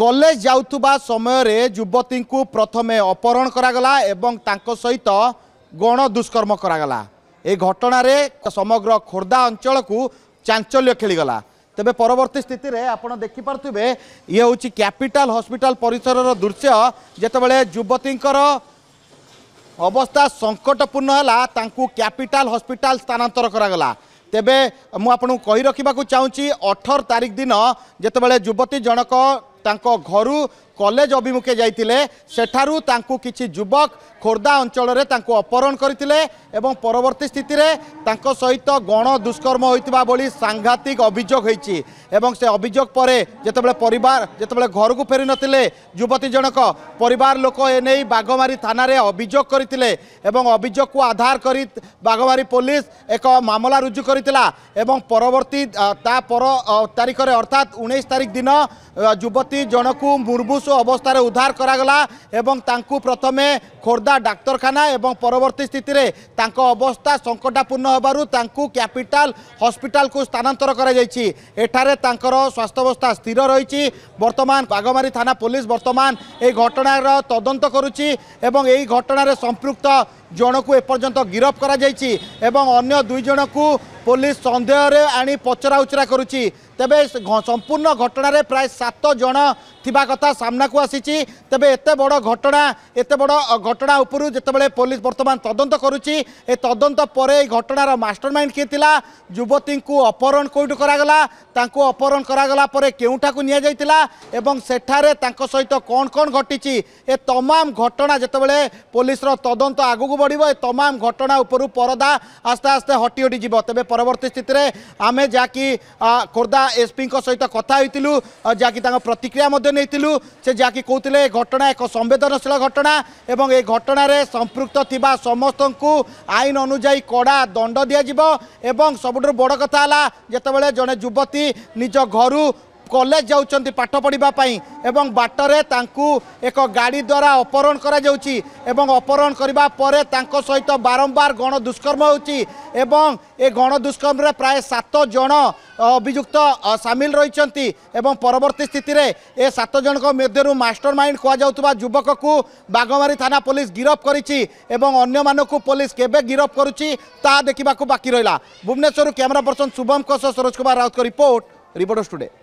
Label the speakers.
Speaker 1: College जाउथुबा समय रे युवती को प्रथमे अपहरण करागला एवं तांको सहित गण दुष्कर्म करागला। ए घटना रे समग्र खोर्धा अंचल को चांचल्य खेलीगला। तेबे परवर्ती स्थिति रे आपण देखि पारथुबे ये होची कैपिटल हॉस्पिटल परिसर दृश्य जेतेबेले युवतींकर अवस्था संकटपूर्ण है तांकू कैपिटल हॉस्पिटल स्थानांतर करागला। तेबे मु आपन कहि रखिबाकू चाहूँगी 18 तारीख दिन जेतेबेले युवती जनक तांको घरू कॉलेज अभिमुखे जाइतिले सेठारू तांकू किछि युवक खोर्धा अंचल रे तांकू अपहरण करथिले एवं परवर्ती स्थिति रे तांको सहित गण दुष्कर्म होइतिबा बोली सांघातिक अभियोग होइछि एवं से अभियोग परे जेतेबेले परिवार जेतेबेले घर को फेरी नथिले युवती जनक परिवार लोक एनै बागमारी थाना रे अभियोग करथिले एवं अभियोग को आधार करी बागमारी पुलिस एक मामला रुजु करथिला एवं परवर्ती ता पर तारीख रे अर्थात 19 तारीख दिन युवती जनकू मुर्मुसु अवस्था उद्धार करागला एवं तांकू प्रथमे खोर्धा डाक्तरखाना एवं परवर्ती स्थिति रे तांको अवस्था संकटापूर्ण होबारु तांकू कैपिटल हॉस्पिटल को स्थानांतर करा जायछि। एठारे तांकर स्वास्थ्य अवस्था स्थिर रहिछि। वर्तमान बागमारी थाना पुलिस वर्तमान ए घटनार तदंत करुछि एवं एई घटनार संपृक्त जनकू एपर्यंत गिरफ करा जायछि एवं अन्य 2 जनकू पुलिस संदेह रे आनी पचरा उचरा करुछि। तेबे संपूर्ण घटना प्राय 7 जन थिबा कथा सामना को आसीछि। तेबे एते बड़ घटना उपरु जेतेबेले पुलिस वर्तमान तदंत करुछि ए तदंत परे घटनार मास्टरमाइंड के थिला युवती को अपहरण कोइटु करागला तांको अपहरण करागला परे केउठा को निया जाइतिला एवं सेठारे तांको सहित कोन कोन घटिछि ए तमाम घटना जेतेबेले पुलिस रो तदंत आगु को बढ़िबो ए तमाम घटना उपरु परदा आस्ते आस्ते हटी हटी जिवो। तेबे परवर्ती स्थिति रे आमे जाकी खोर्धा एसपी सहित कथा होइतिलु जाकी तांको प्रतिक्रिया मध्ये नेइतिलु से जाकी कहउतिले घटना एक संवेदनशील घटना एवं ए घटना रे संपृक्त थिबा समस्तंकु आईन अनुଯାयी कड़ा दंड दिया जिवो एवं सबुठु बड़ कथा हला जेतेबेले जने युवती निज घरू कॉलेज जाउचंती पाठ पढ़िबा पई एवं बाटरे तांकू एक गाड़ी द्वारा अपहरण करा जाउची एवं अपहरण करिबा परे तांको सहित बारंबार गण दुष्कर्म होउची एवं ए गण दुष्कर्म रे प्राय 7 जन अभियुक्त सामिल रहिचंती एवं परवर्ती स्थिति रे ए 7 जनक मध्यरु मास्टरमाइंड कोआ जाउतबा युवक को बागमारी थाना पुलिस गिरफ करिछि एवं अन्य मानकु पुलिस केबे गिरफ करूची ता देखिबाकू बाकी रहिला। भुवनेश्वर कैमरा पर्सन शुभम को सरोज कुमार राउत को रिपोर्ट रिपोर्टर्स टुडे।